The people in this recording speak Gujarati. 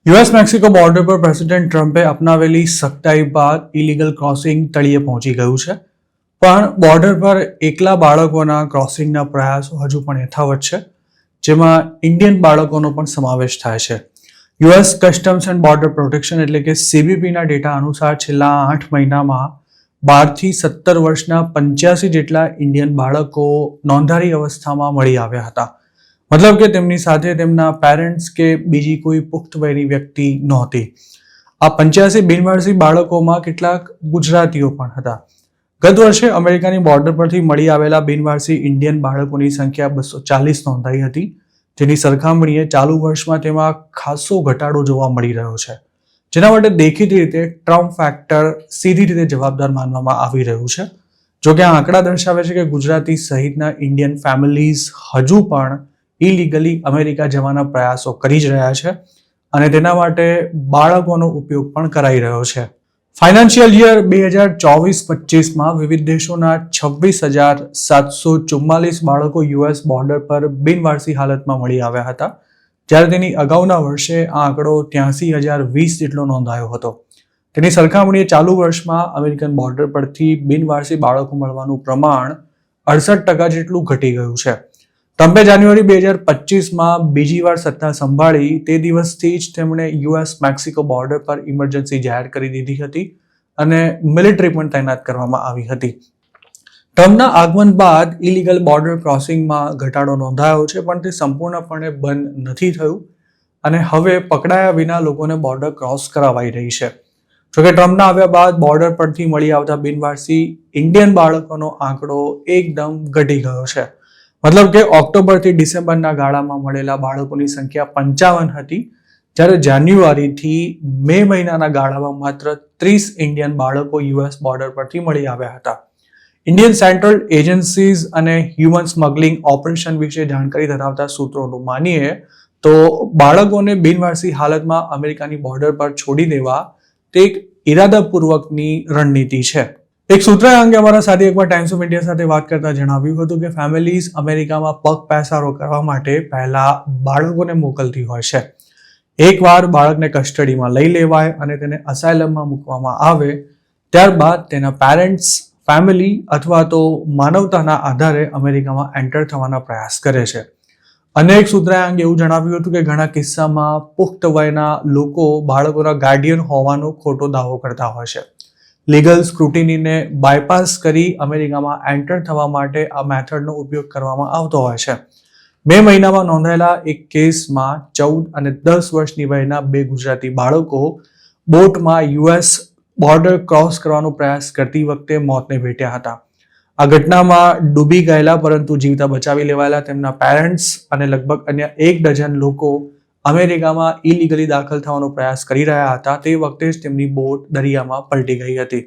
યુએસ મેક્સિકો બોર્ડર પર પ્રેસિડેન્ટ ટ્રમ્પે અપનાવેલી સખ્તાઈ બાદ ઇલીગલ ક્રોસિંગ તળિયે પહોંચી ગયું છે, પણ બોર્ડર પર એકલા બાળકોના ક્રોસિંગના પ્રયાસો હજુ પણ યથાવત છે, જેમાં ઇન્ડિયન બાળકોનો પણ સમાવેશ થાય છે. US customs and border protection એટલે કે સીબીપીના ડેટા અનુસાર છેલ્લા 8 મહિનામાં 12 થી 17 વર્ષના 85 જેટલા ઇન્ડિયન બાળકો નોંધારી અવસ્થામાં મળી આવ્યા હતા. મતલબ કે તેમની સાથે તેમના પેરેન્ટ્સ કે બીજી કોઈ પુખ્ત વયની વ્યક્તિ નહોતી. આ 85 બિનવારસી બાળકોમાં કેટલાક ગુજરાતીઓ પણ હતા. ગત વર્ષે અમેરિકાની બોર્ડર પરથી મળી આવેલા બિનવારસી ઇન્ડિયન બાળકોની સંખ્યા 240 નોંધાઈ હતી, જેની સરખામણીએ ચાલુ વર્ષમાં તેમાં ખાસો ઘટાડો જોવા મળી રહ્યો છે, જેના માટે દેખીતી રીતે ટ્રમ્પ ફેક્ટર સીધી રીતે જવાબદાર માનવામાં આવી રહ્યું છે. જોકે આ આંકડા દર્શાવે છે કે ગુજરાતી સહિતના ઇન્ડિયન ફેમિલીઝ હજુ પણ ઇલીગલી અમેરિકા જવાના પ્રયાસો કરી જ રહ્યા છે અને તેના માટે બાળકોનો ઉપયોગ પણ કરાઈ રહ્યો છે. ફાઇનાન્શિયલ યર 2024-25માં વિવિધ દેશોના 26,744 બાળકો યુએસ બોર્ડર પર બિનવારસી હાલતમાં મળી આવ્યા હતા, જ્યારે તેની અગાઉના વર્ષે આ આંકડો 83,020 જેટલો નોંધાયો હતો. તેની સરખામણીએ ચાલુ વર્ષમાં અમેરિકન બોર્ડર પરથી બિનવારસી બાળકો મળવાનું પ્રમાણ 68% જેટલું ઘટી ગયું છે. ટ્રમ્પે જાન્યુઆરી 2025માં બીજી વાર સત્તા સંભાળી તે દિવસથી જ તેમણે યુએસ મેક્સિકો બોર્ડર પર ઇમરજન્સી જાહેર કરી દીધી હતી અને મિલિટરી પણ તૈનાત કરવામાં આવી હતી. ટ્રમ્પના આગમન બાદ ઇલીગલ બોર્ડર ક્રોસિંગમાં ઘટાડો નોંધાયો છે, પણ તે સંપૂર્ણપણે બંધ નથી થયું અને હવે પકડાયા વિના લોકોને બોર્ડર ક્રોસ કરાવાઈ રહી છે. જોકે ટ્રમ્પના આવ્યા બાદ બોર્ડર પરથી મળી આવતા બિનવારસી ઇન્ડિયન બાળકોનો આંકડો એકદમ ઘટી ગયો છે. મતલબ કે ઓક્ટોબરથી ડિસેમ્બરના ગાળામાં મળેલા બાળકોની સંખ્યા 55 હતી, જ્યારે જાન્યુઆરીથી મે મહિનાના ગાળામાં માત્ર 30 ઇન્ડિયન બાળકો યુએસ બોર્ડર પરથી મળી આવ્યા હતા. ઇન્ડિયન સેન્ટ્રલ એજન્સીઝ અને હ્યુમન સ્મગલિંગ ઓપરેશન વિશે જાણકારી ધરાવતા સૂત્રોનું માનીએ તો બાળકોને બિનવારસી હાલતમાં અમેરિકાની બોર્ડર પર છોડી દેવા તે એક ઇરાદાપૂર્વકની રણનીતિ છે. એક સૂત્રએ અંગે અમારા સાથી એકવાર ટાઈમ્સ ઓફ ઇન્ડિયા સાથે વાત કરતા જણાવ્યું હતું કે ફેમિલીઝ અમેરિકામાં પગ પેસારો કરવા માટે પહેલા બાળકોને મોકલતી હોય છે. એકવાર બાળકને કસ્ટડીમાં લઈ લેવાય અને તેને અસાયલમમાં મૂકવામાં આવે, ત્યારબાદ તેના પેરેન્ટ્સ, ફેમિલી અથવા તો માનવતાના આધારે અમેરિકામાં એન્ટર થવાના પ્રયાસ કરે છે. અનેક સૂત્રએ અંગે એવું જણાવ્યું હતું કે ઘણા કિસ્સામાં પુખ્ત વયના લોકો બાળકોના ગાર્ડિયન હોવાનો ખોટો દાવો કરતા હોય છે. લીગલ સ્ક્રુટિનીને બાયપાસ કરી અમેરિકામાં એન્ટર થવા માટે આ મેથડનો ઉપયોગ કરવામાં આવતો હોય છે. મે મહિનામાં નોંધાયેલા એક કેસમાં 14 અને 10 વર્ષની વયના 2 ગુજરાતી બાળકો બોટમાં યુએસ બોર્ડર ક્રોસ કરવાનો પ્રયાસ કરતી વખતે મોતને ભેટ્યા હતા. આ ઘટનામાં ડૂબી ગયેલા પરંતુ જીવતા બચાવી લેવાયેલા તેમના પેરેન્ટ્સ અને લગભગ અન્ય 1 ડઝન લોકો અમેરિકામાં ઇલીગલી દાખલ થવાનો પ્રયાસ કરી રહ્યા હતા તે વખતે જ તેમની બોટ દરિયામાં પલટી ગઈ હતી.